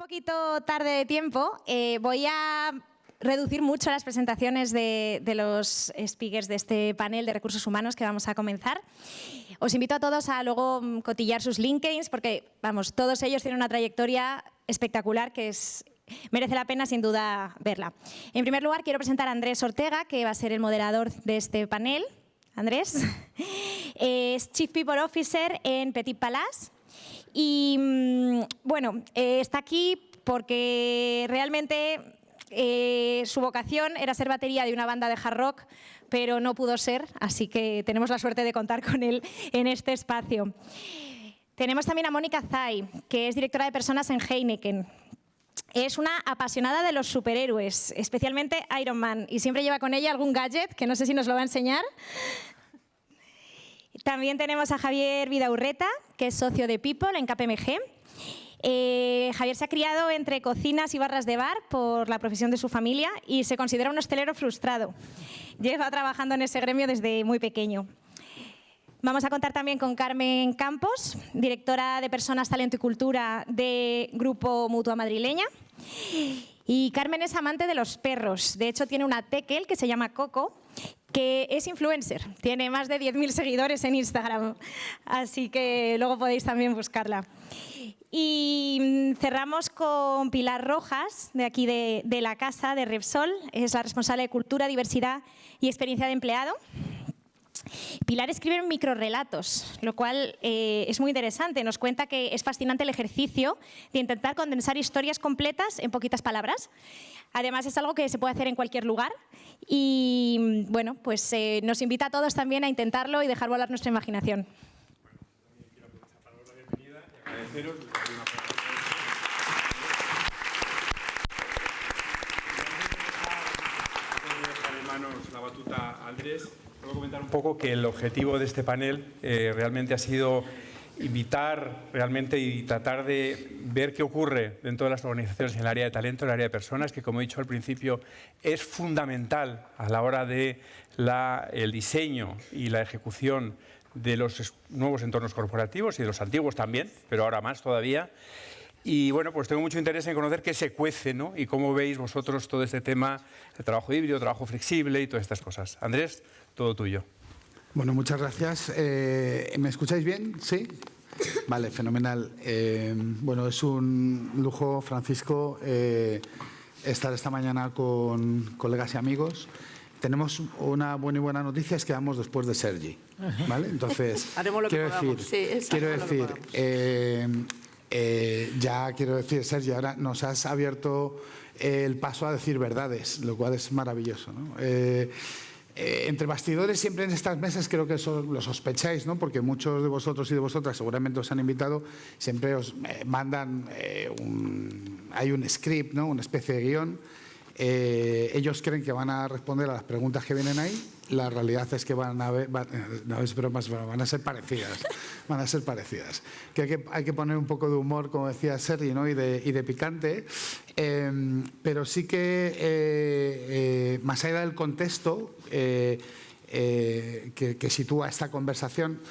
poquito tarde de tiempo, voy a reducir mucho las presentaciones de los speakers de este panel de recursos humanos que vamos a comenzar. Os invito a todos a luego cotillar sus LinkedIns porque, vamos, todos ellos tienen una trayectoria espectacular que merece la pena, sin duda, verla. En primer lugar, quiero presentar a Andrés Ortega, que va a ser el moderador de este panel. Andrés es Chief People Officer en Petit Palace. Y bueno, está aquí porque realmente su vocación era ser batería de una banda de hard rock, pero no pudo ser, así que tenemos la suerte de contar con él en este espacio. Tenemos también a Mónica Zay, que es directora de personas en Heineken. Es una apasionada de los superhéroes, especialmente Iron Man, y siempre lleva con ella algún gadget, que no sé si nos lo va a enseñar. También tenemos a Javier Vidaurreta, que es socio de People en KPMG. Javier se ha criado entre cocinas y barras de bar por la profesión de su familia y se considera un hostelero frustrado. Lleva trabajando en ese gremio desde muy pequeño. Vamos a contar también con Carmen Campos, directora de Personas, Talento y Cultura de Grupo Mutua Madrileña. Y Carmen es amante de los perros. De hecho, tiene una tekel que se llama Coco, que es influencer. Tiene más de 10.000 seguidores en Instagram. Así que luego podéis también buscarla. Y cerramos con Pilar Rojas, de aquí de la casa, de Repsol. Es la responsable de Cultura, Diversidad y Experiencia de Empleado. Pilar escribe microrrelatos, lo cual es muy interesante. Nos cuenta que es fascinante el ejercicio de intentar condensar historias completas en poquitas palabras. Además, es algo que se puede hacer en cualquier lugar y bueno, pues nos invita a todos también a intentarlo y dejar volar nuestra imaginación. Bueno, también quiero aprovechar para dar la bienvenida y agradeceros. La batuta a Andrés. Puedo comentar un poco que el objetivo de este panel realmente ha sido invitar realmente y tratar de ver qué ocurre dentro de las organizaciones en el área de talento, en el área de personas, que como he dicho al principio es fundamental a la hora de el diseño y la ejecución de los nuevos entornos corporativos y de los antiguos también, pero ahora más todavía. Y bueno, pues tengo mucho interés en conocer qué se cuece, ¿no? Y cómo veis vosotros todo este tema, el trabajo híbrido, trabajo flexible y todas estas cosas. Andrés, todo tuyo. Bueno, muchas gracias. ¿Me escucháis bien? ¿Sí? Vale, fenomenal. Bueno, es un lujo, Francisco, estar esta mañana con colegas y amigos. Tenemos una buena noticia, es que vamos después de Sergi, ¿vale? Entonces, haremos lo que podamos. Quiero decir, Sergi, ahora nos has abierto el paso a decir verdades, lo cual es maravilloso, ¿no? Entre bastidores, siempre en estas mesas, creo que eso lo sospecháis, ¿no? Porque muchos de vosotros y de vosotras seguramente os han invitado, siempre os mandan hay un script, ¿no? Una especie de guión. Ellos creen que van a responder a las preguntas que vienen ahí. La realidad es que van a ser parecidas. Van a ser parecidas. Que hay que poner un poco de humor, como decía Sergi, ¿no? y de picante. Pero sí que, más allá del contexto que sitúa esta conversación,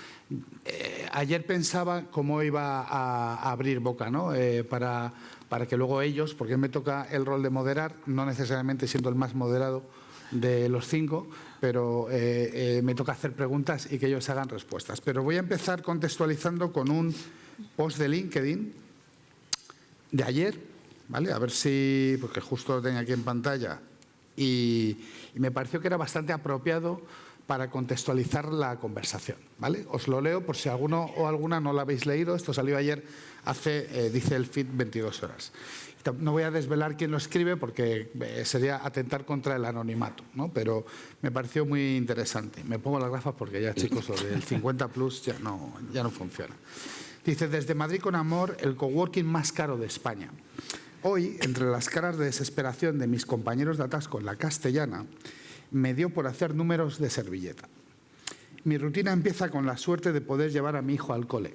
ayer pensaba cómo iba a abrir boca, ¿no? Para que luego ellos, porque me toca el rol de moderar, no necesariamente siendo el más moderado de los 5, pero me toca hacer preguntas y que ellos hagan respuestas. Pero voy a empezar contextualizando con un post de LinkedIn de ayer, ¿vale? A ver si, porque justo lo tengo aquí en pantalla, y me pareció que era bastante apropiado para contextualizar la conversación, ¿vale? Os lo leo por si alguno o alguna no lo habéis leído. Esto salió ayer dice el feed, 22 horas. No voy a desvelar quién lo escribe porque sería atentar contra el anonimato, ¿no? Pero me pareció muy interesante. Me pongo las gafas porque ya, chicos, lo del 50 plus ya no funciona. Dice, desde Madrid con amor, el coworking más caro de España. Hoy, entre las caras de desesperación de mis compañeros de atasco en la Castellana, me dio por hacer números de servilleta. Mi rutina empieza con la suerte de poder llevar a mi hijo al cole.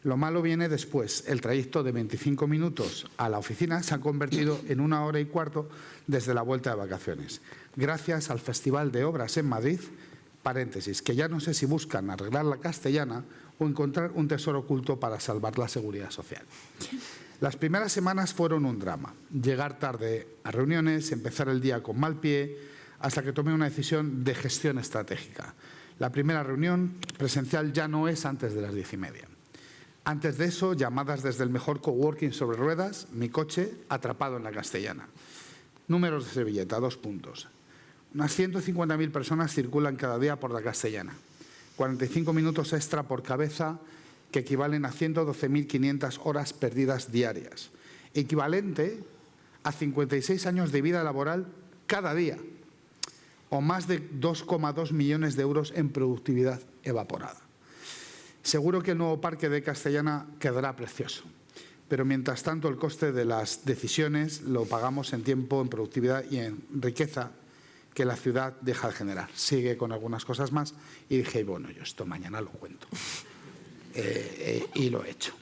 Lo malo viene después. El trayecto de 25 minutos a la oficina se ha convertido en 1 hora y cuarto desde la vuelta de vacaciones. Gracias al Festival de Obras en Madrid, paréntesis, que ya no sé si buscan arreglar la Castellana o encontrar un tesoro oculto para salvar la seguridad social. Las primeras semanas fueron un drama. Llegar tarde a reuniones, empezar el día con mal pie, hasta que tomé una decisión de gestión estratégica. La primera reunión presencial ya no es antes de las 10:30. Antes de eso, llamadas desde el mejor coworking sobre ruedas, mi coche atrapado en la Castellana. Números de servilleta, 2 puntos. Unas 150.000 personas circulan cada día por la Castellana. 45 minutos extra por cabeza, que equivalen a 112.500 horas perdidas diarias. Equivalente a 56 años de vida laboral cada día, o más de 2,2 millones de euros en productividad evaporada. Seguro que el nuevo parque de Castellana quedará precioso, pero mientras tanto el coste de las decisiones lo pagamos en tiempo, en productividad y en riqueza que la ciudad deja de generar. Sigue con algunas cosas más y dije, bueno, yo esto mañana lo cuento. Y lo he hecho,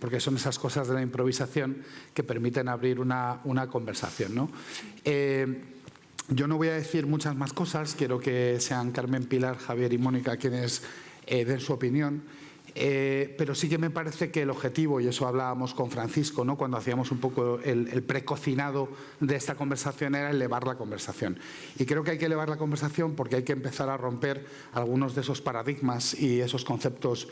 porque son esas cosas de la improvisación que permiten abrir una conversación, ¿no? Yo no voy a decir muchas más cosas, quiero que sean Carmen, Pilar, Javier y Mónica quienes den su opinión, pero sí que me parece que el objetivo, y eso hablábamos con Francisco, ¿no?, cuando hacíamos un poco el precocinado de esta conversación, era elevar la conversación. Y creo que hay que elevar la conversación porque hay que empezar a romper algunos de esos paradigmas y esos conceptos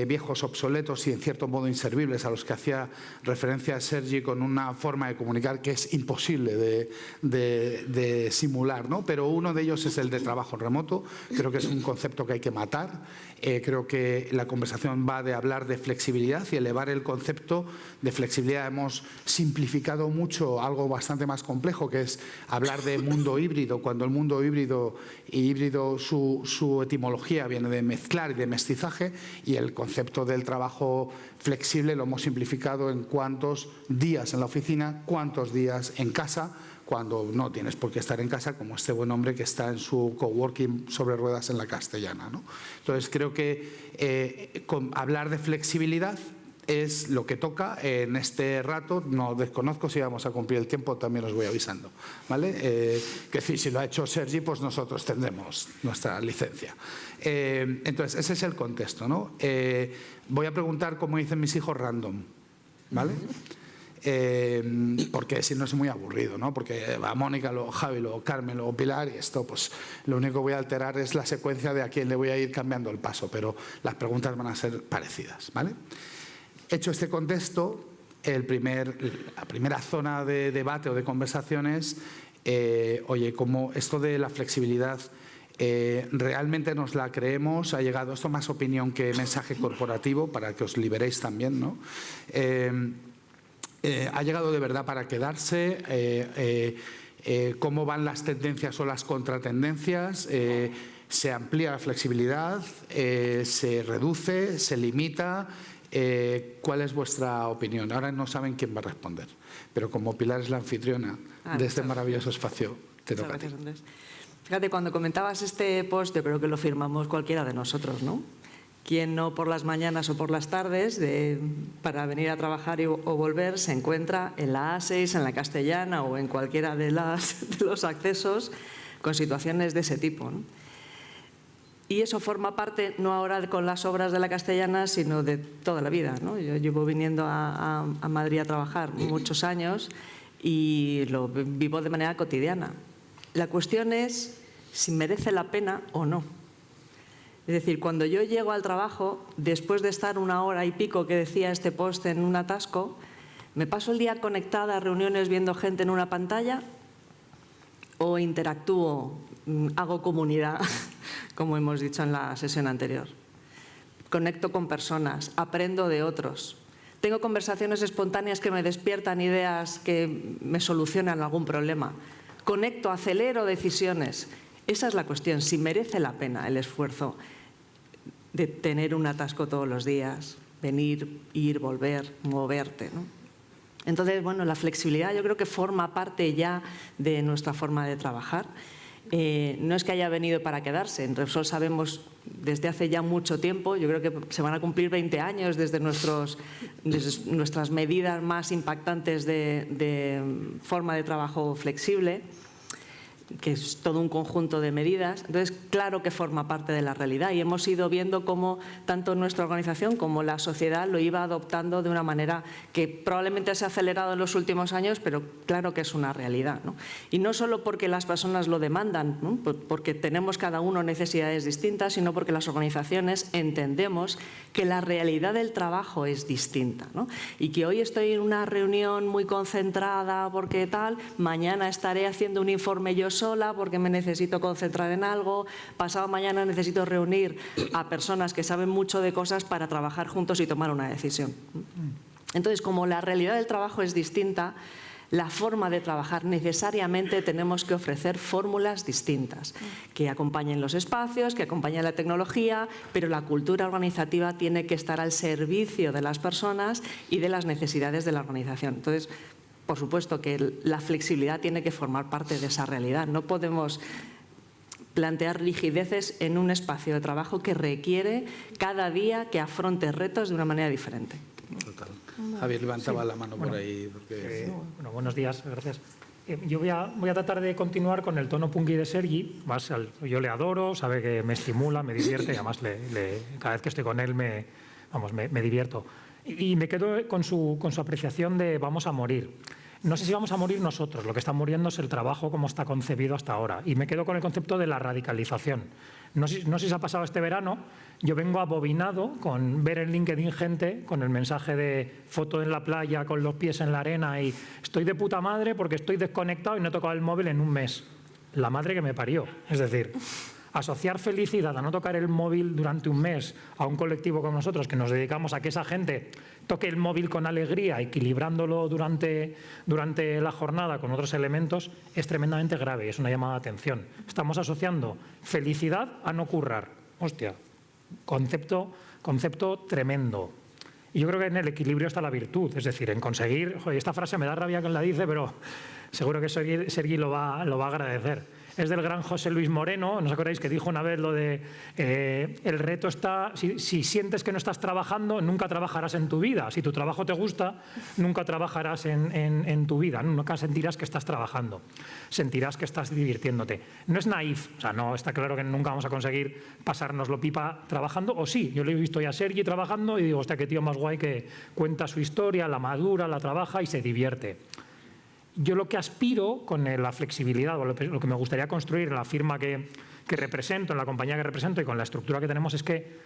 viejos, obsoletos y en cierto modo inservibles a los que hacía referencia Sergi, con una forma de comunicar que es imposible de simular, ¿no? Pero uno de ellos es el de trabajo remoto. Creo que es un concepto que hay que matar. Creo que la conversación va de hablar de flexibilidad y elevar el concepto de flexibilidad. Hemos simplificado mucho algo bastante más complejo, que es hablar de mundo híbrido, cuando el mundo híbrido su etimología viene de mezclar y de mestizaje, y el concepto del trabajo flexible lo hemos simplificado en cuántos días en la oficina, cuántos días en casa, cuando no tienes por qué estar en casa, como este buen hombre que está en su coworking sobre ruedas en la Castellana, ¿no? Entonces creo que hablar de flexibilidad es lo que toca en este rato. No desconozco si vamos a cumplir el tiempo, también os voy avisando, ¿vale? Que si lo ha hecho Sergi, pues nosotros tendremos nuestra licencia. Entonces ese es el contexto, ¿no? Voy a preguntar, como dicen mis hijos, random, ¿vale? Porque si no es muy aburrido, ¿no? Porque va Mónica, luego Javi, luego Carmen, luego Pilar, y esto, pues lo único que voy a alterar es la secuencia de a quién le voy a ir cambiando el paso, pero las preguntas van a ser parecidas, ¿vale? Hecho este contexto, la primera zona de debate o de conversaciones, oye, como esto de la flexibilidad, realmente nos la creemos, ha llegado, esto más opinión que mensaje corporativo, para que os liberéis también, ¿no? ¿Ha llegado de verdad para quedarse? ¿Cómo van las tendencias o las contratendencias? ¿Se amplía la flexibilidad? ¿Se reduce? ¿Se limita? ¿Cuál es vuestra opinión? Ahora no saben quién va a responder, pero como Pilar es la anfitriona de este maravilloso espacio, te toca a ti. Fíjate, cuando comentabas este post, yo creo que lo firmamos cualquiera de nosotros, ¿no? Quien no por las mañanas o por las tardes, para venir a trabajar o volver, se encuentra en la A6, en la Castellana o en cualquiera de los accesos con situaciones de ese tipo, ¿no? Y eso forma parte, no ahora con las obras de la Castellana, sino de toda la vida, ¿no? Yo llevo viniendo a Madrid a trabajar muchos años y lo vivo de manera cotidiana. La cuestión es si merece la pena o no. Es decir, cuando yo llego al trabajo, después de estar 1 hora y pico que decía este post en un atasco, ¿me paso el día conectada a reuniones viendo gente en una pantalla o interactúo, hago comunidad, como hemos dicho en la sesión anterior? Conecto con personas, aprendo de otros, tengo conversaciones espontáneas que me despiertan ideas que me solucionan algún problema, conecto, acelero decisiones. Esa es la cuestión, si merece la pena el esfuerzo de tener un atasco todos los días, venir, ir, volver, moverte, ¿no? Entonces, bueno, la flexibilidad yo creo que forma parte ya de nuestra forma de trabajar. No es que haya venido para quedarse, en Repsol sabemos desde hace ya mucho tiempo, yo creo que se van a cumplir 20 años desde nuestras medidas más impactantes de forma de trabajo flexible. que es todo un conjunto de medidas. Entonces, claro que forma parte de la realidad y hemos ido viendo cómo tanto nuestra organización como la sociedad lo iba adoptando de una manera que probablemente se ha acelerado en los últimos años, pero claro que es una realidad, ¿no? Y no solo porque las personas lo demandan, ¿no? Porque tenemos cada uno necesidades distintas, sino porque las organizaciones entendemos que la realidad del trabajo es distinta, ¿no? Y que hoy estoy en una reunión muy concentrada porque tal, mañana estaré haciendo un informe yo sola porque me necesito concentrar en algo, pasado mañana necesito reunir a personas que saben mucho de cosas para trabajar juntos y tomar una decisión. Entonces, como la realidad del trabajo es distinta, la forma de trabajar necesariamente tenemos que ofrecer fórmulas distintas que acompañen los espacios, que acompañen la tecnología, pero la cultura organizativa tiene que estar al servicio de las personas y de las necesidades de la organización. Entonces, por supuesto que la flexibilidad tiene que formar parte de esa realidad. No podemos plantear rigideces en un espacio de trabajo que requiere cada día que afronte retos de una manera diferente. Total. Javier levantaba la mano por ahí. Porque... Bueno, buenos días, gracias. Yo voy a tratar de continuar con el tono punky de Sergi. Yo le adoro, sabe que me estimula, me divierte y además cada vez que estoy con él me divierto. Y me quedo con su apreciación de vamos a morir. No sé si vamos a morir nosotros, lo que está muriendo es el trabajo como está concebido hasta ahora. Y me quedo con el concepto de la radicalización. No sé si se ha pasado este verano, yo vengo abobinado con ver en LinkedIn gente con el mensaje de foto en la playa con los pies en la arena y estoy de puta madre porque estoy desconectado y no he tocado el móvil en un mes. La madre que me parió. Es decir, asociar felicidad a no tocar el móvil durante un mes a un colectivo como nosotros que nos dedicamos a que esa gente toque el móvil con alegría, equilibrándolo durante la jornada con otros elementos, es tremendamente grave y es una llamada de atención. Estamos asociando felicidad a no currar. Hostia, concepto tremendo. Y yo creo que en el equilibrio está la virtud, es decir, en conseguir... Joder, esta frase me da rabia quien la dice, pero seguro que Sergi lo va a agradecer. Es del gran José Luis Moreno, ¿no os acordáis que dijo una vez lo de el reto está, si sientes que no estás trabajando, nunca trabajarás en tu vida. Si tu trabajo te gusta, nunca trabajarás en tu vida, nunca sentirás que estás trabajando, sentirás que estás divirtiéndote. No es naif, o sea, no está claro que nunca vamos a conseguir pasárnoslo pipa trabajando, o sí, yo le he visto ya a Sergi trabajando y digo, hostia, qué tío más guay que cuenta su historia, la madura, la trabaja y se divierte. Yo lo que aspiro con la flexibilidad, o lo que me gustaría construir en la firma que represento, en la compañía que represento y con la estructura que tenemos es que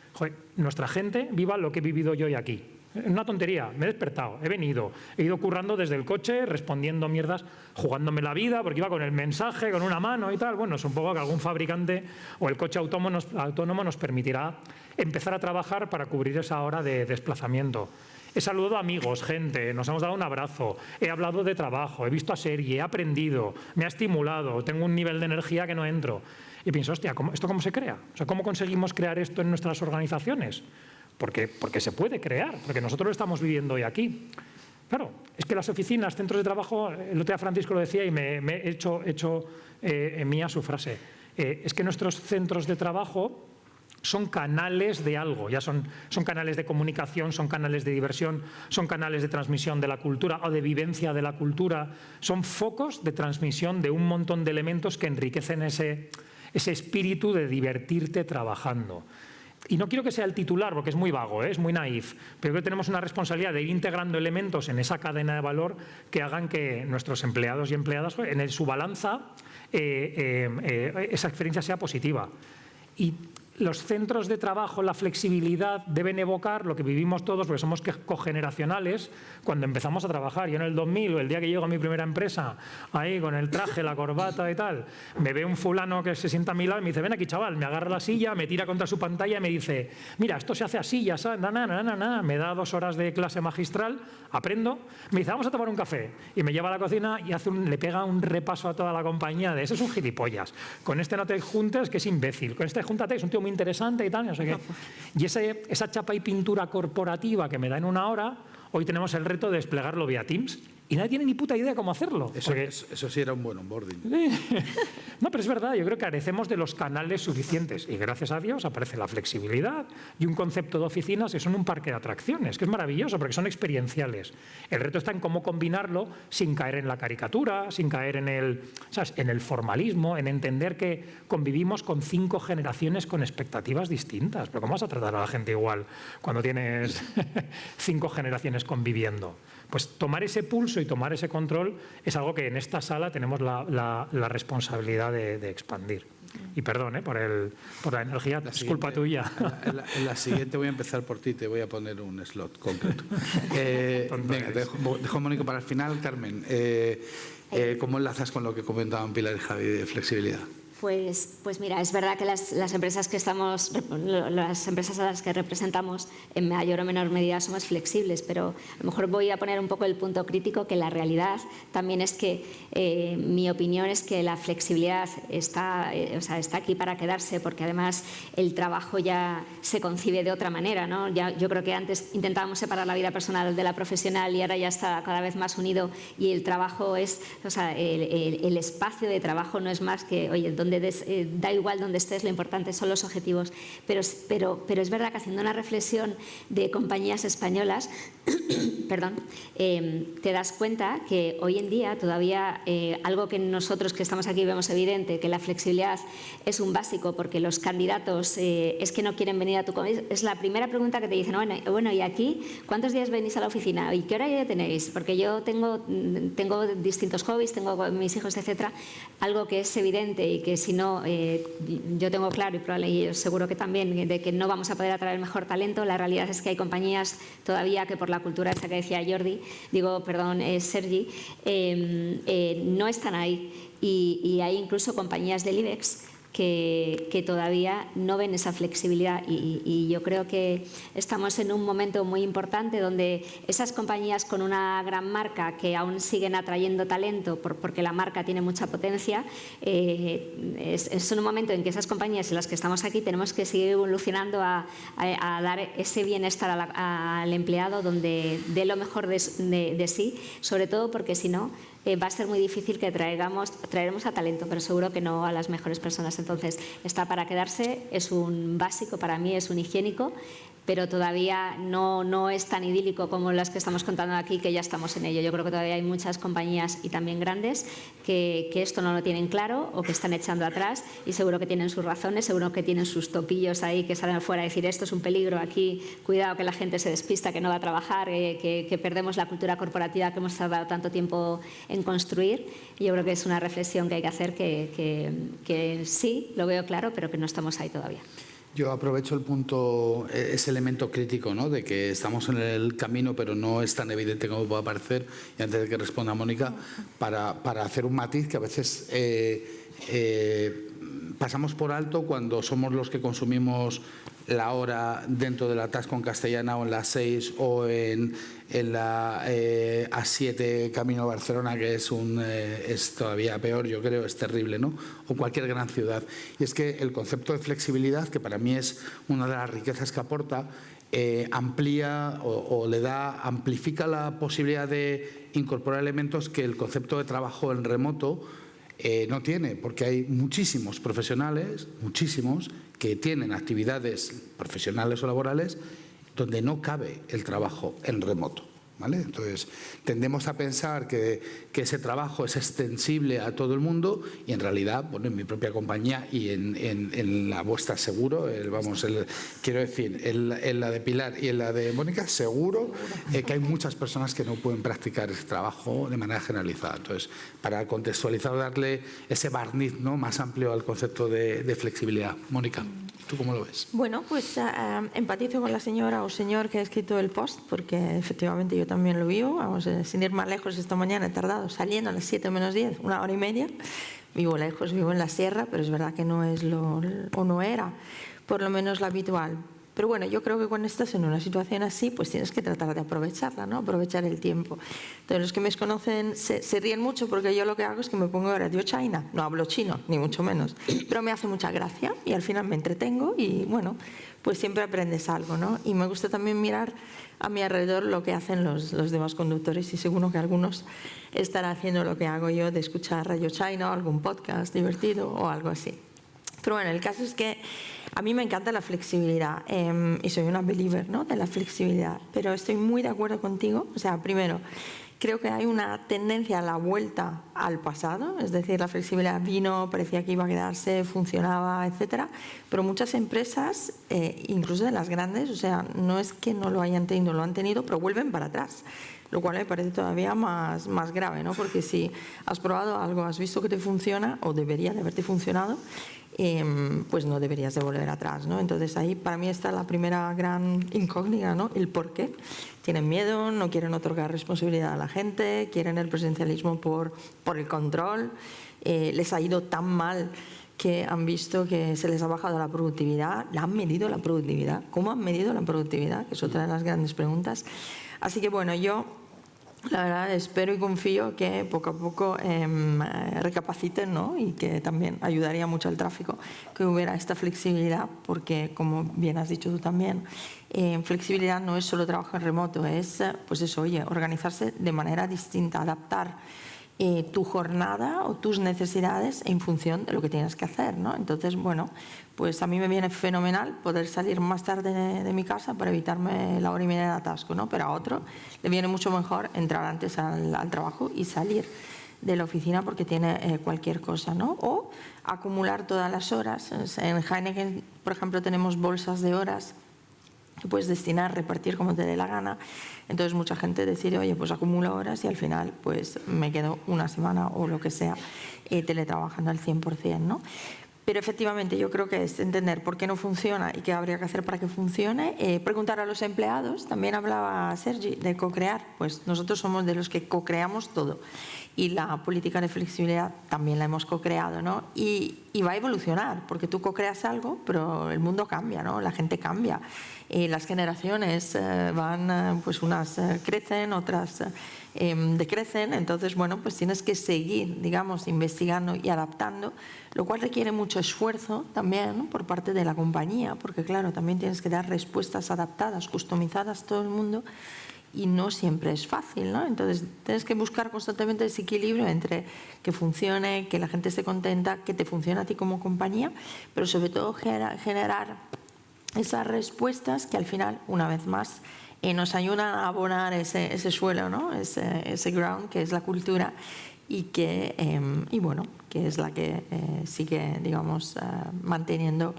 nuestra gente viva lo que he vivido yo hoy aquí. Una tontería, me he despertado, he venido, he ido currando desde el coche, respondiendo mierdas, jugándome la vida, porque iba con el mensaje, con una mano y tal. Bueno, es un poco que algún fabricante o el coche autónomo nos permitirá empezar a trabajar para cubrir esa hora de desplazamiento. He saludado a amigos, gente, nos hemos dado un abrazo, he hablado de trabajo, he visto a Sergi, he aprendido, me ha estimulado, tengo un nivel de energía que no entro. Y pienso, hostia, ¿esto cómo se crea? O sea, ¿cómo conseguimos crear esto en nuestras organizaciones? Porque se puede crear, porque nosotros lo estamos viviendo hoy aquí. Claro, es que las oficinas, centros de trabajo, el otro día Francisco lo decía y me he hecho mía su frase, es que nuestros centros de trabajo son canales de algo, ya son canales de comunicación, son canales de diversión, son canales de transmisión de la cultura o de vivencia de la cultura, son focos de transmisión de un montón de elementos que enriquecen ese espíritu de divertirte trabajando. Y no quiero que sea el titular, porque es muy vago, es muy naif, pero creo que tenemos una responsabilidad de ir integrando elementos en esa cadena de valor que hagan que nuestros empleados y empleadas, en su balanza, esa experiencia sea positiva. Y los centros de trabajo, la flexibilidad, deben evocar lo que vivimos todos, porque somos cogeneracionales, cuando empezamos a trabajar. Yo en el 2000, o el día que llego a mi primera empresa, ahí con el traje, la corbata y tal, me ve un fulano que se sienta a mi lado y me dice, ven aquí, chaval, me agarra la silla, me tira contra su pantalla y me dice, mira, esto se hace así, ya sabes, me da 2 horas de clase magistral, aprendo, me dice, vamos a tomar un café, y me lleva a la cocina y le pega un repaso a toda la compañía de, ese es un gilipollas, con este no te juntes, que es imbécil, con este júntate, es un tío muy interesante y tal, no sé qué. Y esa chapa y pintura corporativa que me da en 1 hora, hoy tenemos el reto de desplegarlo vía Teams. y nadie tiene ni puta idea cómo hacerlo. Eso sí era un buen onboarding. No, pero es verdad, yo creo que carecemos de los canales suficientes y gracias a Dios aparece la flexibilidad y un concepto de oficinas que son un parque de atracciones, que es maravilloso porque son experienciales. El reto está en cómo combinarlo sin caer en la caricatura, sin caer en el formalismo, en entender que convivimos con 5 generaciones con expectativas distintas. Pero ¿cómo vas a tratar a la gente igual cuando tienes 5 generaciones conviviendo? Pues tomar ese pulso y tomar ese control es algo que en esta sala tenemos la responsabilidad de expandir. Y perdón por la energía, es culpa tuya. En la siguiente voy a empezar por ti, te voy a poner un slot concreto. Venga, dejo Mónica para el final. Carmen, ¿cómo enlazas con lo que comentaban Pilar y Javi de flexibilidad? Pues mira, es verdad que las empresas a las que representamos en mayor o menor medida somos flexibles, pero a lo mejor voy a poner un poco el punto crítico, que la realidad también es que mi opinión es que la flexibilidad está aquí para quedarse, porque además el trabajo ya se concibe de otra manera, ¿no? Yo creo que antes intentábamos separar la vida personal de la profesional y ahora ya está cada vez más unido, y el trabajo es, el espacio de trabajo no es más que, oye, da igual donde estés, lo importante son los objetivos. Pero es verdad que haciendo una reflexión de compañías españolas, perdón, te das cuenta que hoy en día todavía algo que nosotros que estamos aquí vemos evidente, que la flexibilidad es un básico, porque los candidatos es que no quieren venir a tu comida. Es la primera pregunta que te dicen, bueno, ¿y aquí cuántos días venís a la oficina? ¿Y qué hora tenéis? Porque yo tengo distintos hobbies, tengo mis hijos, etcétera. Algo que es evidente y que si no, yo tengo claro y yo seguro que también, de que no vamos a poder atraer el mejor talento. La realidad es que hay compañías todavía que por la cultura esa que decía Sergi, no están ahí, y hay incluso compañías del IBEX que todavía no ven esa flexibilidad, y yo creo que estamos en un momento muy importante donde esas compañías con una gran marca que aún siguen atrayendo talento porque la marca tiene mucha potencia, es un momento en que esas compañías en las que estamos aquí tenemos que seguir evolucionando a dar ese bienestar al empleado, donde dé lo mejor de sí, sobre todo porque si no va a ser muy difícil que traeremos a talento, pero seguro que no a las mejores personas. Entonces, está para quedarse, es un básico para mí, es un higiénico, pero todavía no es tan idílico como las que estamos contando aquí, que ya estamos en ello. Yo creo que todavía hay muchas compañías, y también grandes, que esto no lo tienen claro o que están echando atrás, y seguro que tienen sus razones, seguro que tienen sus topillos ahí que salen afuera a decir esto es un peligro aquí, cuidado que la gente se despista, que no va a trabajar, que perdemos la cultura corporativa que hemos tardado tanto tiempo en construir. Y yo creo que es una reflexión que hay que hacer, que sí, lo veo claro, pero que no estamos ahí todavía. Yo aprovecho el punto, ese elemento crítico, ¿no?, de que estamos en el camino, pero no es tan evidente como puede parecer, y antes de que responda Mónica, para hacer un matiz que a veces pasamos por alto cuando somos los que consumimos la hora dentro del atasco en Castellana, o en la 6, o en la A7 camino a Barcelona, que es todavía peor, yo creo, es terrible, ¿no? O cualquier gran ciudad. Y es que el concepto de flexibilidad, que para mí es una de las riquezas que aporta, amplía amplifica la posibilidad de incorporar elementos que el concepto de trabajo en remoto no tiene, porque hay muchísimos profesionales, que tienen actividades profesionales o laborales donde no cabe el trabajo en remoto, ¿vale? Entonces, tendemos a pensar que ese trabajo es extensible a todo el mundo, y en realidad, bueno, en mi propia compañía y en la vuestra seguro, quiero decir, en la de Pilar y en la de Mónica, seguro que hay muchas personas que no pueden practicar ese trabajo de manera generalizada. Entonces, para contextualizar, darle ese barniz, ¿no?, más amplio al concepto de flexibilidad. Mónica, ¿tú cómo lo ves? Bueno, pues empatizo con la señora o señor que ha escrito el post, porque efectivamente yo también lo vivo. Vamos, sin ir más lejos, esta mañana he tardado saliendo a las 7 menos 10, 1 hora y media. Vivo lejos, vivo en la sierra, pero es verdad que no es no era, por lo menos lo habitual. Pero bueno, yo creo que cuando estás en una situación así, pues tienes que tratar de aprovecharla, ¿no? Aprovechar el tiempo. Entonces, los que me conocen se ríen mucho porque yo lo que hago es que me pongo Radio China. No hablo chino, ni mucho menos. Pero me hace mucha gracia y al final me entretengo y, bueno, pues siempre aprendes algo, ¿no? Y me gusta también mirar a mi alrededor lo que hacen los demás conductores y seguro que algunos estarán haciendo lo que hago yo de escuchar Radio China o algún podcast divertido o algo así. Pero bueno, el caso es que a mí me encanta la flexibilidad y soy una believer, ¿no?, de la flexibilidad, pero estoy muy de acuerdo contigo. O sea, primero, creo que hay una tendencia a la vuelta al pasado, es decir, la flexibilidad vino, parecía que iba a quedarse, funcionaba, etcétera, pero muchas empresas, incluso de las grandes, o sea, no es que no lo hayan tenido, lo han tenido, pero vuelven para atrás. Lo cual me parece todavía más grave, ¿no? Porque si has probado algo, has visto que te funciona o debería de haberte funcionado, pues no deberías de volver atrás, ¿no? Entonces ahí para mí está la primera gran incógnita, ¿no? El por qué. Tienen miedo, no quieren otorgar responsabilidad a la gente, quieren el presencialismo por el control, les ha ido tan mal que han visto que se les ha bajado la productividad. ¿La han medido la productividad? ¿Cómo han medido la productividad? Que es otra de las grandes preguntas. Así que bueno, yo la verdad espero y confío que poco a poco recapaciten, ¿no? Y que también ayudaría mucho al tráfico que hubiera esta flexibilidad, porque como bien has dicho tú también, flexibilidad no es solo trabajo en remoto, es pues eso, oye, organizarse de manera distinta, adaptar tu jornada o tus necesidades en función de lo que tienes que hacer, ¿no? Entonces, bueno, pues a mí me viene fenomenal poder salir más tarde de mi casa para evitarme la hora y media de atasco, ¿no? Pero a otro le viene mucho mejor entrar antes al trabajo y salir de la oficina porque tiene cualquier cosa, ¿no? O acumular todas las horas. En Heineken, por ejemplo, tenemos bolsas de horas que puedes destinar, repartir como te dé la gana. Entonces mucha gente decide, oye, pues acumulo horas y al final pues me quedo una semana o lo que sea teletrabajando al 100%, ¿no? Pero efectivamente yo creo que es entender por qué no funciona y qué habría que hacer para que funcione. Preguntar a los empleados, también hablaba Sergi de co-crear, pues nosotros somos de los que co-creamos todo. Y la política de flexibilidad también la hemos co-creado, ¿no? Y va a evolucionar, porque tú co-creas algo, pero el mundo cambia, ¿no? La gente cambia. Las generaciones van, pues unas crecen, otras decrecen, entonces, bueno, pues tienes que seguir, digamos, investigando y adaptando, lo cual requiere mucho esfuerzo también, ¿no?, por parte de la compañía, porque claro, también tienes que dar respuestas adaptadas, customizadas a todo el mundo, y no siempre es fácil, ¿no? Entonces tienes que buscar constantemente ese equilibrio entre que funcione, que la gente esté contenta, que te funcione a ti como compañía, pero sobre todo generar esas respuestas que al final, una vez más, nos ayudan a abonar ese suelo, ¿no? Ese ground que es la cultura y que bueno, que es la que sigue, digamos, manteniendo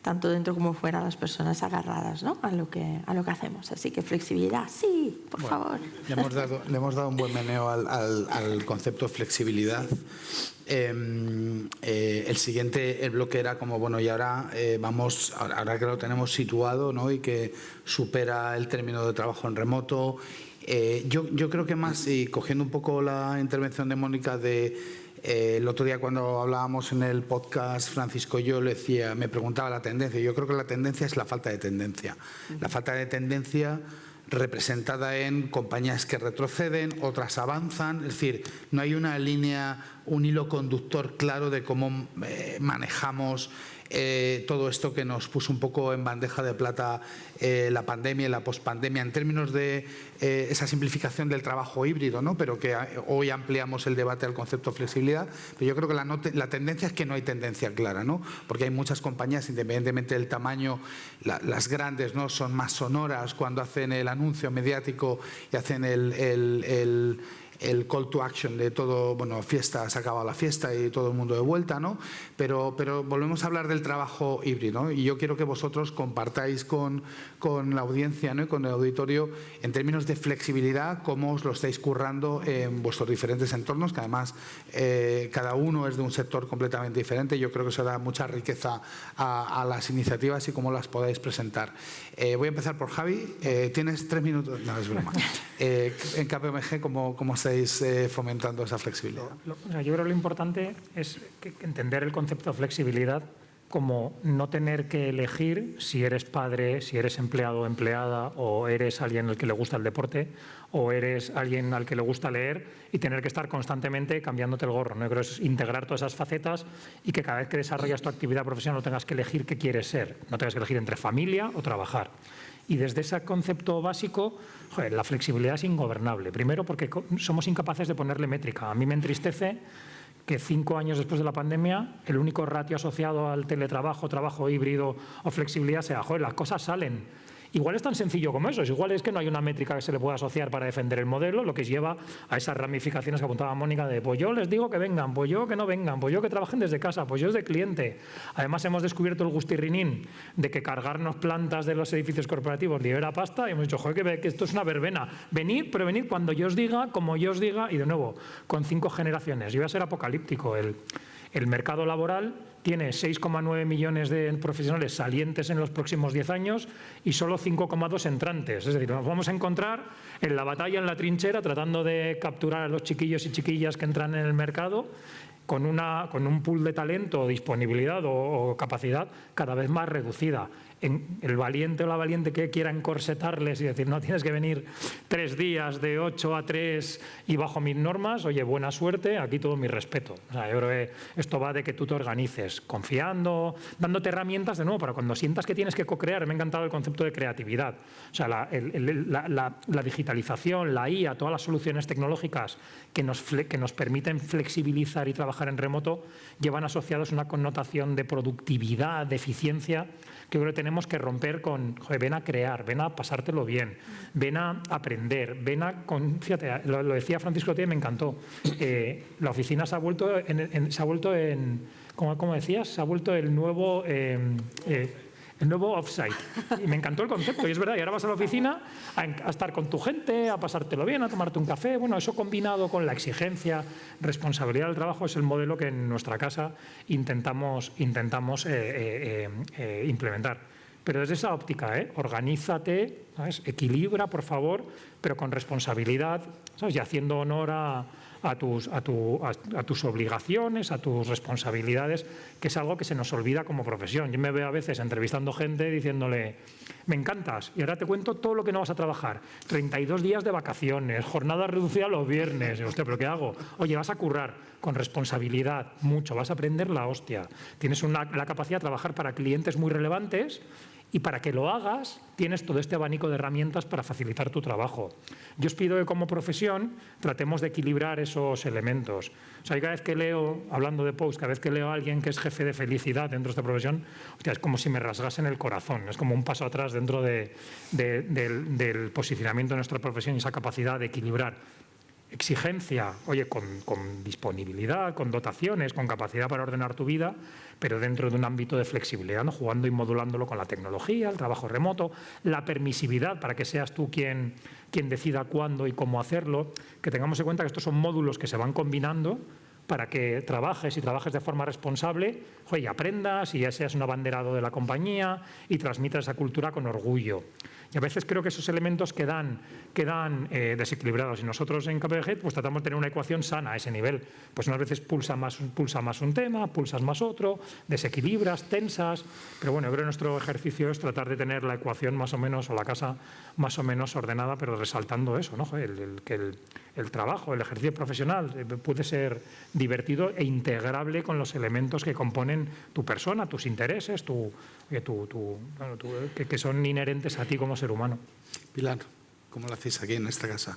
tanto dentro como fuera las personas agarradas, ¿no?, a lo que hacemos. Así que flexibilidad, sí, por favor. Le hemos dado un buen meneo al concepto de flexibilidad. El siguiente, el bloque era como, bueno, y ahora ahora que lo tenemos situado, ¿no?, y que supera el término de trabajo en remoto. Yo creo que más, y cogiendo un poco la intervención de Mónica el otro día cuando hablábamos en el podcast, Francisco y yo me preguntaba la tendencia. Yo creo que la tendencia es la falta de tendencia. La falta de tendencia representada en compañías que retroceden, otras avanzan. Es decir, no hay una línea, un hilo conductor claro de cómo manejamos todo esto que nos puso un poco en bandeja de plata la pandemia y la pospandemia en términos de esa simplificación del trabajo híbrido, ¿no? Pero que hoy ampliamos el debate al concepto de flexibilidad. Pero yo creo que la tendencia es que no hay tendencia clara, ¿no? Porque hay muchas compañías, independientemente del tamaño, las grandes, ¿no?, son más sonoras cuando hacen el anuncio mediático y hacen el call to action de todo, bueno, fiesta, se ha acabado la fiesta y todo el mundo de vuelta, ¿no? Pero volvemos a hablar del trabajo híbrido, ¿no? Y yo quiero que vosotros compartáis con la audiencia, ¿no?, y con el auditorio, en términos de flexibilidad, cómo os lo estáis currando en vuestros diferentes entornos, que además cada uno es de un sector completamente diferente. Yo creo que eso da mucha riqueza a las iniciativas y cómo las podáis presentar. Voy a empezar por Javi. Tienes 3 minutos. No, es broma. En KPMG, ¿cómo estáis fomentando esa flexibilidad? Yo creo que lo importante es entender el concepto de flexibilidad como no tener que elegir si eres padre, si eres empleado o empleada, o eres alguien al que le gusta el deporte, o eres alguien al que le gusta leer, y tener que estar constantemente cambiándote el gorro, ¿no? Yo creo que es integrar todas esas facetas y que cada vez que desarrollas tu actividad profesional no tengas que elegir qué quieres ser, no tengas que elegir entre familia o trabajar. Y desde ese concepto básico, joder, la flexibilidad es ingobernable. Primero porque somos incapaces de ponerle métrica. A mí me entristece que 5 años después de la pandemia el único ratio asociado al teletrabajo, trabajo híbrido o flexibilidad sea, joder, las cosas salen. Igual es tan sencillo como eso, igual es que no hay una métrica que se le pueda asociar para defender el modelo, lo que lleva a esas ramificaciones que apuntaba Mónica de pues yo les digo que vengan, pues yo que no vengan, pues yo que trabajen desde casa, pues yo desde cliente. Además hemos descubierto el gustirrinín de que cargarnos plantas de los edificios corporativos libera pasta y hemos dicho, joder, que esto es una verbena. Venid, pero venid cuando yo os diga, como yo os diga, y de nuevo, con 5 generaciones. Yo voy a ser apocalíptico. El mercado laboral tiene 6,9 millones de profesionales salientes en los próximos 10 años y solo 5,2 entrantes. Es decir, nos vamos a encontrar en la batalla, en la trinchera, tratando de capturar a los chiquillos y chiquillas que entran en el mercado con un pool de talento, disponibilidad o capacidad cada vez más reducida. El valiente o la valiente que quiera encorsetarles y decir, no, tienes que venir 3 días de 8 a 3 y bajo mis normas, oye, buena suerte, aquí todo mi respeto. O sea, yo creo que esto va de que tú te organices, confiando, dándote herramientas de nuevo para cuando sientas que tienes que co-crear. Me ha encantado el concepto de creatividad. O sea, la digitalización, la IA, todas las soluciones tecnológicas que nos permiten flexibilizar y trabajar en remoto llevan asociados una connotación de productividad, de eficiencia, que yo creo que tenemos que romper con, joder, ven a crear, ven a pasártelo bien, ven a aprender, ven a... fíjate, lo decía Francisco Tiene, me encantó. La oficina se ha vuelto ¿cómo decías? Se ha vuelto el nuevo offsite. Y me encantó el concepto, y es verdad, y ahora vas a la oficina a estar con tu gente, a pasártelo bien, a tomarte un café. Bueno, eso combinado con la exigencia, responsabilidad del trabajo es el modelo que en nuestra casa intentamos implementar. Pero desde esa óptica, organízate, ¿sabes? Equilibra, por favor, pero con responsabilidad, ¿sabes? Y haciendo honor a tus obligaciones, a tus responsabilidades, que es algo que se nos olvida como profesión. Yo me veo a veces entrevistando gente diciéndole, me encantas, y ahora te cuento todo lo que no vas a trabajar. 32 días de vacaciones, jornada reducida los viernes. Y, hostia, ¿pero qué hago? Oye, vas a currar con responsabilidad mucho, vas a aprender la hostia. Tienes la capacidad de trabajar para clientes muy relevantes, y para que lo hagas, tienes todo este abanico de herramientas para facilitar tu trabajo. Yo os pido que como profesión tratemos de equilibrar esos elementos. O sea, cada vez que leo, hablando de post, cada vez que leo a alguien que es jefe de felicidad dentro de esta profesión, hostia, es como si me rasgasen el corazón. Es como un paso atrás dentro del posicionamiento de nuestra profesión y esa capacidad de equilibrar exigencia, oye, con disponibilidad, con dotaciones, con capacidad para ordenar tu vida, pero dentro de un ámbito de flexibilidad, ¿no? Jugando y modulándolo con la tecnología, el trabajo remoto, la permisividad para que seas tú quien decida cuándo y cómo hacerlo, que tengamos en cuenta que estos son módulos que se van combinando para que trabajes de forma responsable, oye, aprendas y ya seas un abanderado de la compañía y transmitas esa cultura con orgullo. Y a veces creo que esos elementos quedan desequilibrados. Y nosotros en KPMG pues tratamos de tener una ecuación sana a ese nivel. Pues unas veces pulsa más un tema, pulsas más otro, desequilibras, tensas. Pero bueno, yo creo que nuestro ejercicio es tratar de tener la ecuación más o menos, o la casa más o menos ordenada, pero resaltando eso, ¿no? Que el trabajo, el ejercicio profesional puede ser divertido e integrable con los elementos que componen tu persona, tus intereses, que son inherentes a ti como ser humano. Pilar, ¿cómo lo hacéis aquí en esta casa?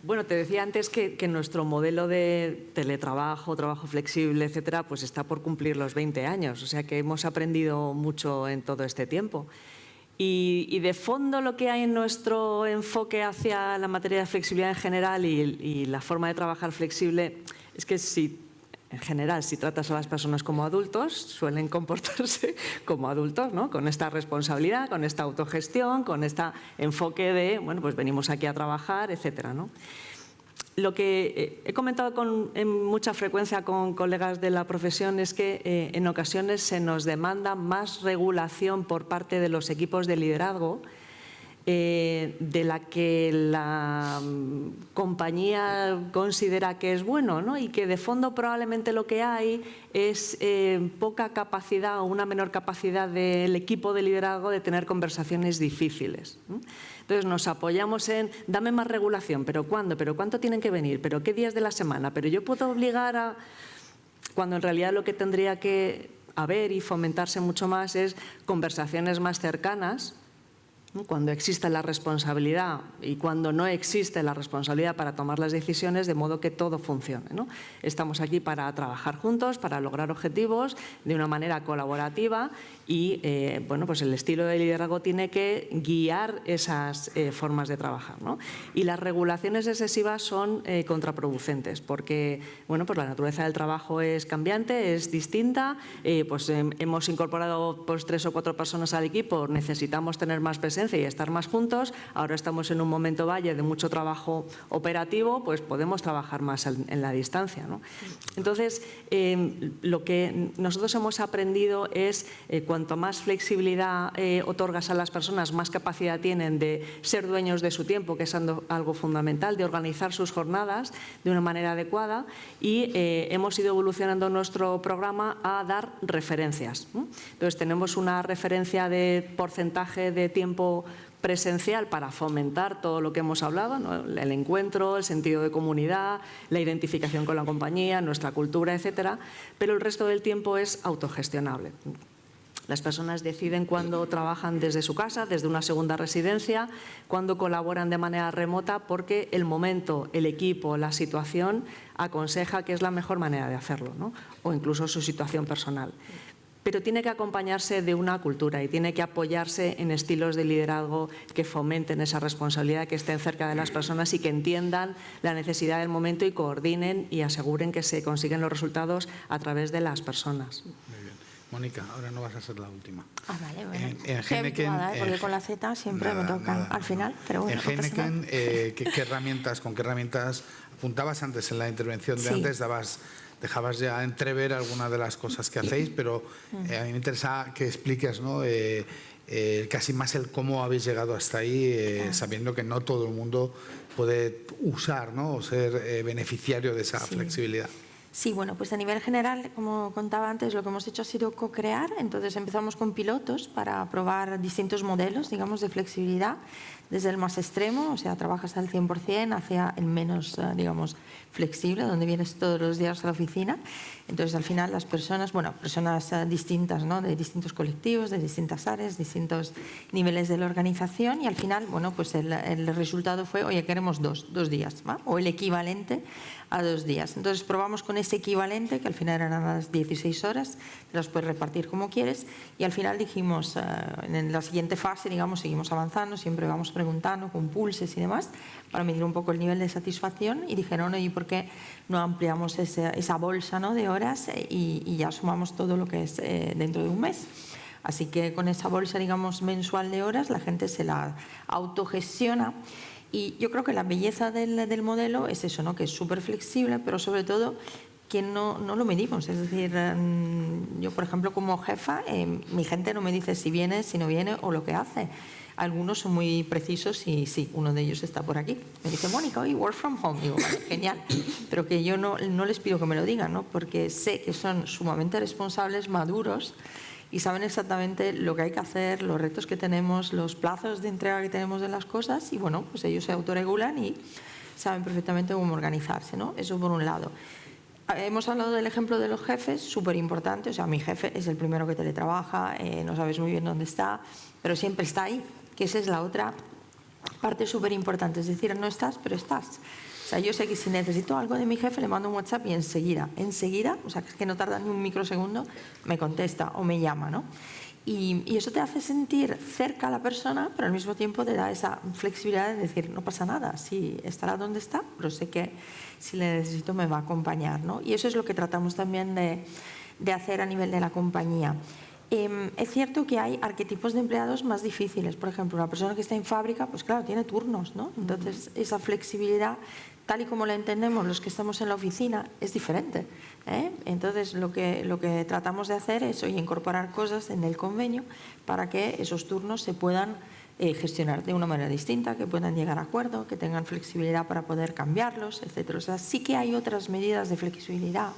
Bueno, te decía antes que nuestro modelo de teletrabajo, trabajo flexible, etcétera, pues está por cumplir los 20 años. O sea que hemos aprendido mucho en todo este tiempo. Y de fondo lo que hay en nuestro enfoque hacia la materia de flexibilidad en general y la forma de trabajar flexible es que en general, si tratas a las personas como adultos, suelen comportarse como adultos, ¿no? Con esta responsabilidad, con esta autogestión, con este enfoque de, bueno, pues venimos aquí a trabajar, etcétera, ¿no? Lo que he comentado en mucha frecuencia con colegas de la profesión es que en ocasiones se nos demanda más regulación por parte de los equipos de liderazgo de la que la compañía considera que es bueno, ¿no? Y que de fondo probablemente lo que hay es poca capacidad o una menor capacidad del equipo de liderazgo de tener conversaciones difíciles, ¿no? Entonces nos apoyamos en, dame más regulación, pero ¿cuándo? ¿Pero cuánto tienen que venir? ¿Pero qué días de la semana? ¿Pero yo puedo obligar a...? Cuando en realidad lo que tendría que haber y fomentarse mucho más es conversaciones más cercanas, ¿no? Cuando existe la responsabilidad y cuando no existe la responsabilidad para tomar las decisiones, de modo que todo funcione, ¿no? Estamos aquí para trabajar juntos, para lograr objetivos de una manera colaborativa y bueno, pues el estilo de liderazgo tiene que guiar esas formas de trabajar, ¿no? Y las regulaciones excesivas son contraproducentes porque bueno, pues la naturaleza del trabajo es cambiante, es distinta, pues hemos incorporado pues 3 o 4 personas al equipo, necesitamos tener más presencia y estar más juntos, ahora estamos en un momento valle de mucho trabajo operativo, pues podemos trabajar más en la distancia, ¿no? Entonces, lo que nosotros hemos aprendido es cuanto más flexibilidad otorgas a las personas, más capacidad tienen de ser dueños de su tiempo, que es algo fundamental, de organizar sus jornadas de una manera adecuada y hemos ido evolucionando nuestro programa a dar referencias, ¿no? Entonces, tenemos una referencia de porcentaje de tiempo presencial para fomentar todo lo que hemos hablado, ¿no? El encuentro, el sentido de comunidad, la identificación con la compañía, nuestra cultura, etcétera, pero el resto del tiempo es autogestionable. Las personas deciden cuándo trabajan desde su casa, desde una segunda residencia, cuándo colaboran de manera remota, porque el momento, el equipo, la situación aconseja que es la mejor manera de hacerlo, ¿no? O incluso su situación personal. Pero tiene que acompañarse de una cultura y tiene que apoyarse en estilos de liderazgo que fomenten esa responsabilidad, que estén cerca de las personas y que entiendan la necesidad del momento y coordinen y aseguren que se consiguen los resultados a través de las personas. Muy bien. Mónica, ahora no vas a ser la última. Ah, vale, bueno. En Estoy habituada, porque con la Z siempre me tocan al final, pero bueno. En Heineken, con qué herramientas apuntabas antes en la intervención de antes, dejabas ya entrever algunas de las cosas que hacéis, pero a mí me interesa que expliques, ¿no? Casi más el cómo habéis llegado hasta ahí, sabiendo que no todo el mundo puede usar, ¿no? O ser beneficiario de esa flexibilidad. Sí, bueno, pues a nivel general, como contaba antes, lo que hemos hecho ha sido co-crear. Entonces empezamos con pilotos para probar distintos modelos, digamos, de flexibilidad, desde el más extremo, o sea, trabajas al 100%, hacia el menos, digamos, flexible, donde vienes todos los días a la oficina. Entonces, al final, las personas, bueno, personas distintas, ¿no? De distintos colectivos, de distintas áreas, distintos niveles de la organización, y al final, bueno, pues el resultado fue, oye, queremos dos días, ¿va? O el equivalente a 2 días. Entonces probamos con ese equivalente, que al final eran las 16 horas, te las puedes repartir como quieres, y al final dijimos, en la siguiente fase, digamos, seguimos avanzando, siempre vamos preguntando con pulses y demás, para medir un poco el nivel de satisfacción, y dijeron, ¿y por qué no ampliamos esa bolsa, ¿no? de horas y ya sumamos todo lo que es dentro de un mes? Así que con esa bolsa, digamos, mensual de horas, la gente se la autogestiona. Y yo creo que la belleza del modelo es eso, ¿no? Que es súper flexible, pero sobre todo que no lo medimos. Es decir, yo, por ejemplo, como jefa, mi gente no me dice si viene, si no viene o lo que hace. Algunos son muy precisos y sí, uno de ellos está por aquí. Me dice, Mónica, hoy work from home. Digo, vale, genial. Pero que yo no les pido que me lo digan, ¿no? Porque sé que son sumamente responsables, maduros, y saben exactamente lo que hay que hacer, los retos que tenemos, los plazos de entrega que tenemos de las cosas, y bueno, pues ellos se autorregulan y saben perfectamente cómo organizarse, ¿no? Eso por un lado. Hemos hablado del ejemplo de los jefes, súper importante. O sea, mi jefe es el primero que teletrabaja, no sabes muy bien dónde está, pero siempre está ahí, que esa es la otra parte súper importante. Es decir, no estás, pero estás. O sea, yo sé que si necesito algo de mi jefe, le mando un WhatsApp y enseguida, o sea, que no tarda ni un microsegundo, me contesta o me llama, ¿no? Y eso te hace sentir cerca a la persona, pero al mismo tiempo te da esa flexibilidad de decir, no pasa nada, sí, estará donde está, pero sé que si le necesito me va a acompañar, ¿no? Y eso es lo que tratamos también de hacer a nivel de la compañía. Es cierto que hay arquetipos de empleados más difíciles. Por ejemplo, una persona que está en fábrica, pues claro, tiene turnos, ¿no? Entonces, esa flexibilidad, tal y como la entendemos los que estamos en la oficina, es diferente, ¿eh? Entonces, lo que tratamos de hacer es incorporar cosas en el convenio para que esos turnos se puedan gestionar de una manera distinta, que puedan llegar a acuerdo, que tengan flexibilidad para poder cambiarlos, etc. O sea, sí que hay otras medidas de flexibilidad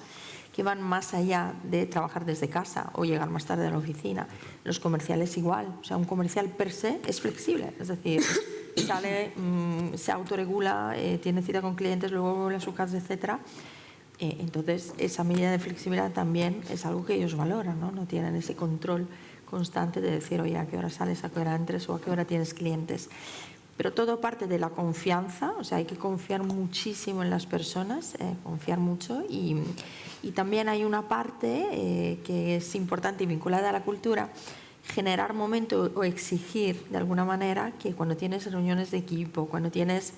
que van más allá de trabajar desde casa o llegar más tarde a la oficina. Los comerciales igual, o sea, un comercial per se es flexible, es decir, sale, se autorregula, tiene cita con clientes, luego vuelve a su casa, etc. Entonces, esa medida de flexibilidad también es algo que ellos valoran, ¿no? No tienen ese control constante de decir, oye, a qué hora sales, a qué hora entres o a qué hora tienes clientes. Pero todo parte de la confianza, o sea, hay que confiar muchísimo en las personas, confiar mucho y también hay una parte que es importante y vinculada a la cultura, generar momento o exigir de alguna manera que cuando tienes reuniones de equipo, cuando tienes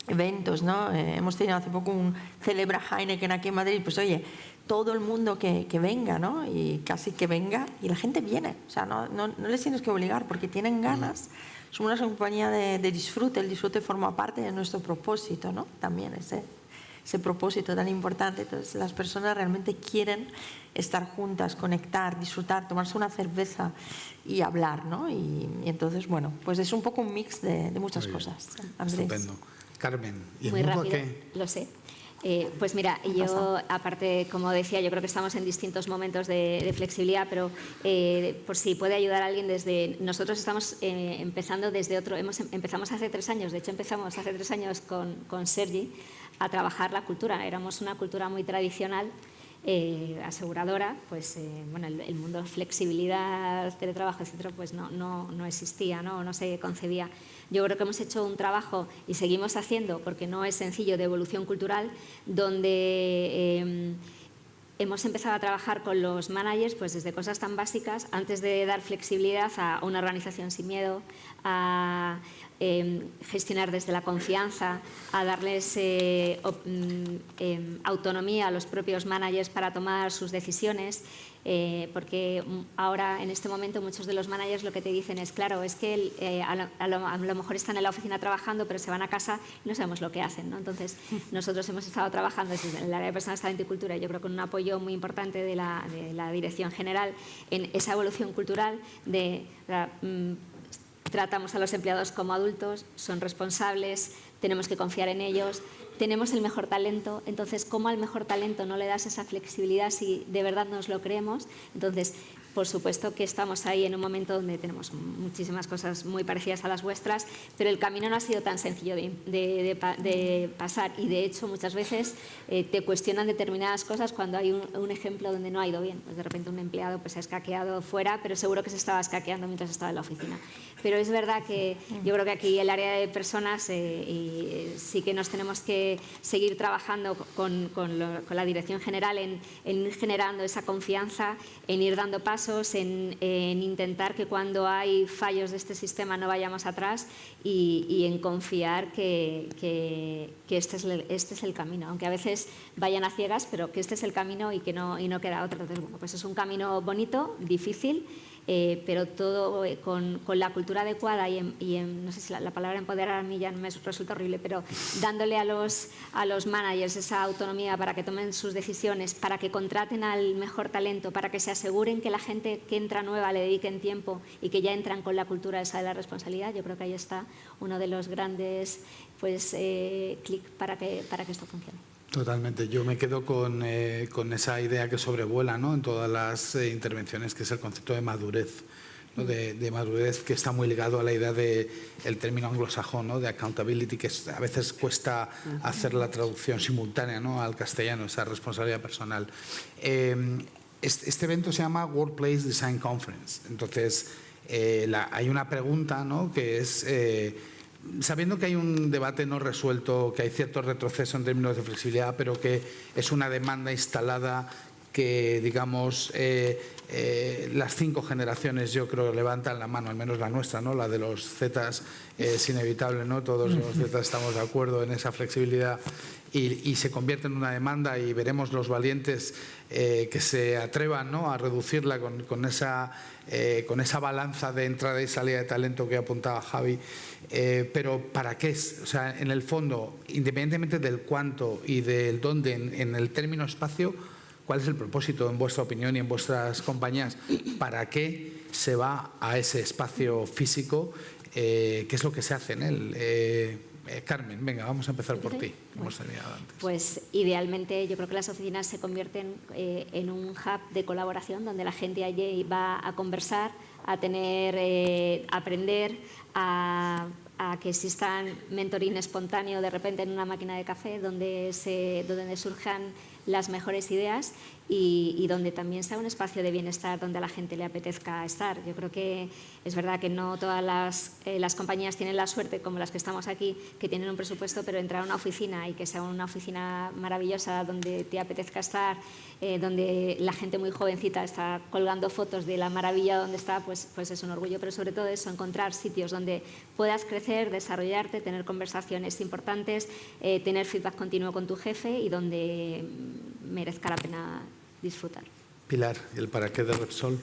eventos, ¿no? Hemos tenido hace poco un Celebra Heineken aquí en Madrid, pues oye, todo el mundo que venga, ¿no? Y casi que venga y la gente viene, o sea, no les tienes que obligar porque tienen ganas. Somos una compañía de disfrute, el disfrute forma parte de nuestro propósito, ¿no? También ese propósito tan importante. Entonces, las personas realmente quieren estar juntas, conectar, disfrutar, tomarse una cerveza y hablar, ¿no? Y entonces, bueno, pues es un poco un mix de muchas cosas. Andrés. Estupendo. Carmen, ¿y Muy el mundo rápido, qué? lo sé. Pues mira, yo aparte, como decía, yo creo que estamos en distintos momentos de flexibilidad, pero por si puede ayudar a alguien nosotros estamos empezando desde empezamos hace 3 años, de hecho empezamos hace 3 años con Sergi a trabajar la cultura. Éramos una cultura muy tradicional, aseguradora, pues bueno, el mundo flexibilidad, teletrabajo, etcétera, pues no existía, no se concebía. Yo creo que hemos hecho un trabajo y seguimos haciendo, porque no es sencillo, de evolución cultural, donde hemos empezado a trabajar con los managers pues desde cosas tan básicas, antes de dar flexibilidad a una organización sin miedo, a gestionar desde la confianza, a darles autonomía a los propios managers para tomar sus decisiones, porque ahora en este momento muchos de los managers lo que te dicen es, claro, es que a lo mejor están en la oficina trabajando pero se van a casa y no sabemos lo que hacen, ¿no? Entonces nosotros hemos estado trabajando en el área de personas, talento y cultura, yo creo con un apoyo muy importante de la dirección general en esa evolución cultural de tratamos a los empleados como adultos, son responsables, tenemos que confiar en ellos, tenemos el mejor talento, entonces ¿cómo al mejor talento no le das esa flexibilidad si de verdad nos lo creemos? Entonces, por supuesto que estamos ahí en un momento donde tenemos muchísimas cosas muy parecidas a las vuestras, pero el camino no ha sido tan sencillo de pasar y de hecho muchas veces te cuestionan determinadas cosas cuando hay un ejemplo donde no ha ido bien. Pues de repente un empleado pues, se ha escaqueado fuera, pero seguro que se estaba escaqueando mientras estaba en la oficina. Pero es verdad que yo creo que aquí el área de personas sí que nos tenemos que seguir trabajando con la dirección general en ir generando esa confianza, en ir dando pasos, en intentar que cuando hay fallos de este sistema no vayamos atrás y en confiar que este es el camino, aunque a veces vayan a ciegas, pero que este es el camino y no queda otro. Entonces, bueno, pues es un camino bonito, difícil, pero todo con la cultura adecuada y no sé si la palabra empoderar a mí ya me resulta horrible, pero dándole a los managers esa autonomía para que tomen sus decisiones, para que contraten al mejor talento, para que se aseguren que la gente que entra nueva le dediquen tiempo y que ya entran con la cultura esa de la responsabilidad. Yo creo que ahí está uno de los grandes pues, clic para que esto funcione. Totalmente. Yo me quedo con esa idea que sobrevuela, ¿no?, en todas las intervenciones, que es el concepto de madurez, ¿no?, de madurez, que está muy ligado a la idea del término anglosajón, ¿no?, de accountability, que a veces cuesta hacer la traducción simultánea, ¿no?, al castellano, esa responsabilidad personal. Este evento se llama Workplace Design Conference. Entonces, hay una pregunta, ¿no?, que es... sabiendo que hay un debate no resuelto, que hay cierto retroceso en términos de flexibilidad, pero que es una demanda instalada que, digamos, las 5 generaciones, yo creo, levantan la mano, al menos la nuestra, ¿no?, la de los Zetas, es inevitable, ¿no? Todos los Zetas estamos de acuerdo en esa flexibilidad y se convierte en una demanda y veremos los valientes que se atrevan, ¿no?, a reducirla con esa balanza de entrada y salida de talento que apuntaba Javi. Pero ¿para qué es? O sea, en el fondo, independientemente del cuánto y del dónde, en el término espacio, ¿cuál es el propósito, en vuestra opinión y en vuestras compañías? ¿Para qué se va a ese espacio físico? qué es lo que se hace en él. Carmen, venga, vamos a empezar por ti, como hemos terminado antes. Pues idealmente yo creo que las oficinas se convierten en un hub de colaboración donde la gente allí va a conversar, a tener, aprender, a que existan mentoring espontáneo de repente en una máquina de café donde surjan las mejores ideas y donde también sea un espacio de bienestar donde a la gente le apetezca estar. Yo creo que es verdad que no todas las compañías tienen la suerte, como las que estamos aquí, que tienen un presupuesto, pero entrar a una oficina y que sea una oficina maravillosa donde te apetezca estar, donde la gente muy jovencita está colgando fotos de la maravilla donde está, pues es un orgullo. Pero sobre todo eso, encontrar sitios donde puedas crecer, desarrollarte, tener conversaciones importantes, tener feedback continuo con tu jefe y donde merezca la pena disfrutar. Pilar, ¿y el para qué de Repsol?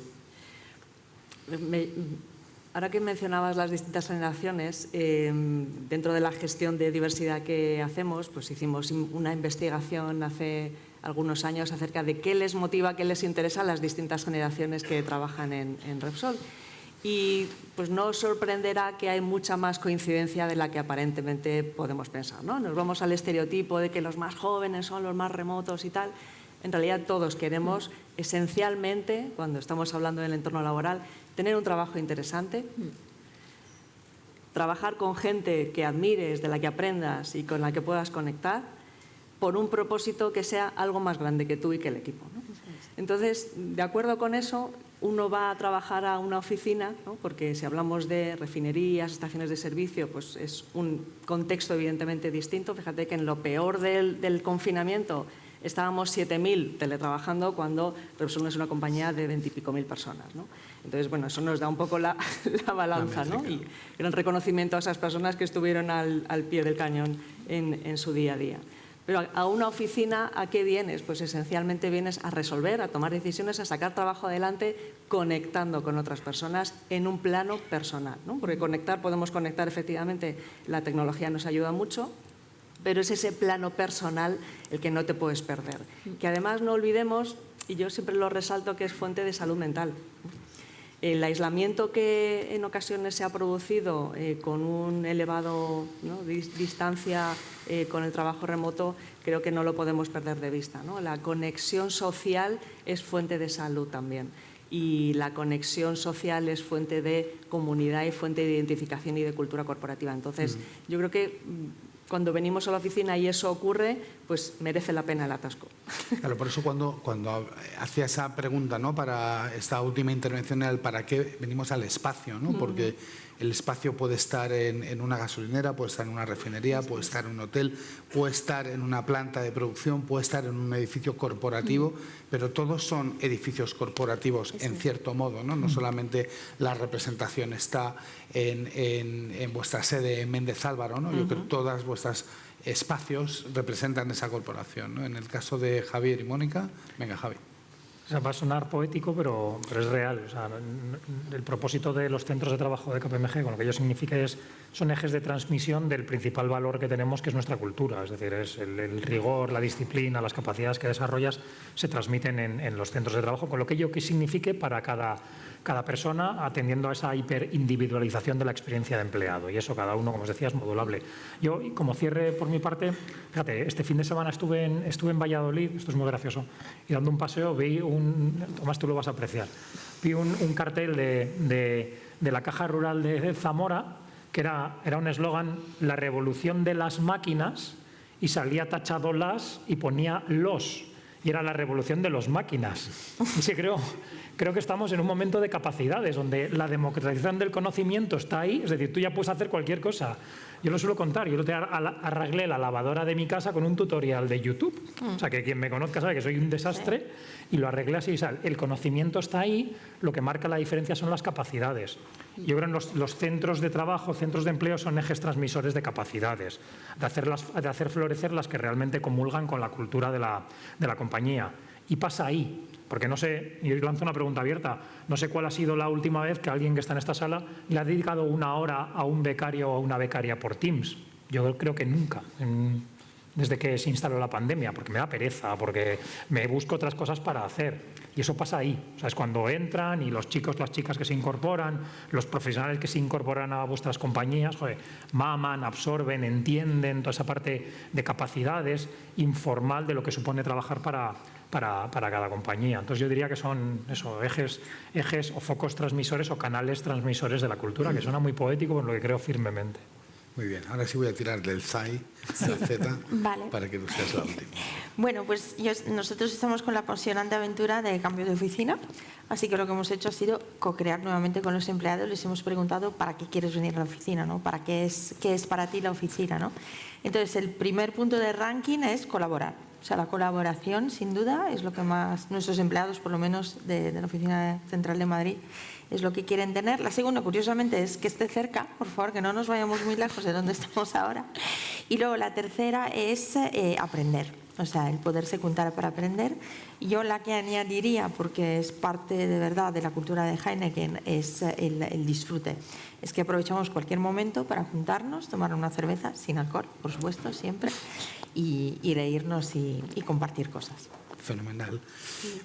Ahora que mencionabas las distintas generaciones, dentro de la gestión de diversidad que hacemos, pues hicimos una investigación hace algunos años acerca de qué les motiva, qué les interesa a las distintas generaciones que trabajan en Repsol. Y pues no os sorprenderá que hay mucha más coincidencia de la que aparentemente podemos pensar, ¿no? Nos vamos al estereotipo de que los más jóvenes son los más remotos y tal. En realidad todos queremos esencialmente, cuando estamos hablando del entorno laboral, tener un trabajo interesante, trabajar con gente que admires, de la que aprendas y con la que puedas conectar, por un propósito que sea algo más grande que tú y que el equipo, ¿no? Entonces, de acuerdo con eso, uno va a trabajar a una oficina, ¿no? Porque si hablamos de refinerías, estaciones de servicio, pues es un contexto evidentemente distinto. Fíjate que en lo peor del confinamiento estábamos 7.000 teletrabajando cuando Repsol es una compañía de 20 y pico mil personas, ¿no? Entonces, bueno, eso nos da un poco la balanza, ¿no? Y gran reconocimiento a esas personas que estuvieron al pie del cañón en su día a día. Pero a una oficina, ¿a qué vienes? Pues esencialmente vienes a resolver, a tomar decisiones, a sacar trabajo adelante, conectando con otras personas en un plano personal, ¿no? Porque podemos conectar efectivamente, la tecnología nos ayuda mucho, pero es ese plano personal el que no te puedes perder. Que además no olvidemos, y yo siempre lo resalto, que es fuente de salud mental. El aislamiento que en ocasiones se ha producido con un elevado, ¿no?, distancia con el trabajo remoto, creo que no lo podemos perder de vista, ¿no? La conexión social es fuente de salud también. Y la conexión social es fuente de comunidad y fuente de identificación y de cultura corporativa. Entonces, yo creo que cuando venimos a la oficina y eso ocurre, pues merece la pena el atasco. Claro, por eso cuando hacía esa pregunta, ¿no?, para esta última intervención, era el para qué venimos al espacio, ¿no? Porque el espacio puede estar en una gasolinera, puede estar en una refinería, puede estar en un hotel, puede estar en una planta de producción, puede estar en un edificio corporativo, pero todos son edificios corporativos en cierto modo, ¿no? No solamente la representación está en vuestra sede en Méndez Álvaro, ¿no? Yo creo que todas vuestras espacios representan esa corporación, ¿no? En el caso de Javier y Mónica, venga, Javi. O sea, va a sonar poético, pero es real. O sea, el propósito de los centros de trabajo de KPMG, con lo que ello significa, son ejes de transmisión del principal valor que tenemos, que es nuestra cultura. Es decir, es el rigor, la disciplina, las capacidades que desarrollas se transmiten en los centros de trabajo, con lo que ello que signifique para cada persona, atendiendo a esa hiperindividualización de la experiencia de empleado. Y eso cada uno, como os decía, es modulable. Yo, como cierre por mi parte, fíjate, este fin de semana estuve en Valladolid, esto es muy gracioso, y dando un paseo vi Tomás, tú lo vas a apreciar, vi un cartel de la Caja Rural de Zamora, que era un eslogan, la revolución de las máquinas, y salía tachado las y ponía los, y era la revolución de los máquinas. Y sí, creo que estamos en un momento de capacidades, donde la democratización del conocimiento está ahí, es decir, tú ya puedes hacer cualquier cosa. Yo lo suelo contar, yo arreglé la lavadora de mi casa con un tutorial de YouTube. O sea, que quien me conozca sabe que soy un desastre y lo arreglé así. El conocimiento está ahí, lo que marca la diferencia son las capacidades. Yo creo que los centros de trabajo, centros de empleo son ejes transmisores de capacidades, de hacer florecer las que realmente comulgan con la cultura de la compañía. Y pasa ahí. Porque no sé, y os lanzo una pregunta abierta, no sé cuál ha sido la última vez que alguien que está en esta sala le ha dedicado una hora a un becario o a una becaria por Teams. Yo creo que nunca. desde que se instaló la pandemia, porque me da pereza, porque me busco otras cosas para hacer. Y eso pasa ahí. O sea, es cuando entran y los chicos, las chicas que se incorporan, los profesionales que se incorporan a vuestras compañías, joder, maman, absorben, entienden toda esa parte de capacidades informal de lo que supone trabajar para cada compañía. Entonces yo diría que son eso, ejes o focos transmisores o canales transmisores de la cultura, que suena muy poético, por lo que creo firmemente. Muy bien, ahora sí voy a tirar del SAI, del Z, Vale. para que tú seas la última. Bueno, pues nosotros estamos con la apasionante aventura de cambio de oficina, así que lo que hemos hecho ha sido co-crear nuevamente con los empleados. Les hemos preguntado para qué quieres venir a la oficina, ¿no? ¿Para qué es para ti la oficina, ¿no? Entonces, el primer punto de ranking es colaborar. O sea, la colaboración, sin duda, es lo que más nuestros empleados, por lo menos de la Oficina Central de Madrid, es lo que quieren tener. La segunda, curiosamente, es que esté cerca, por favor, que no nos vayamos muy lejos de donde estamos ahora. Y luego la tercera es aprender, o sea, el poderse juntar para aprender. Yo la que añadiría, porque es parte de verdad de la cultura de Heineken, es el disfrute. Es que aprovechamos cualquier momento para juntarnos, tomar una cerveza, sin alcohol, por supuesto, siempre, y reírnos y compartir cosas. Fenomenal.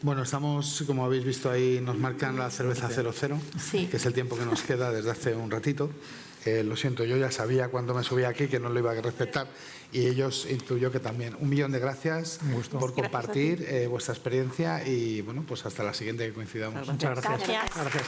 Bueno, estamos, como habéis visto ahí, nos marcan la cerveza 00, Sí. que es el tiempo que nos queda desde hace un ratito. Lo siento, yo ya sabía cuando me subí aquí que no lo iba a respetar y ellos intuyo que también. 1.000.000 de gracias por compartir vuestra experiencia y bueno, pues hasta la siguiente que coincidamos. Muchas gracias. Gracias. Gracias.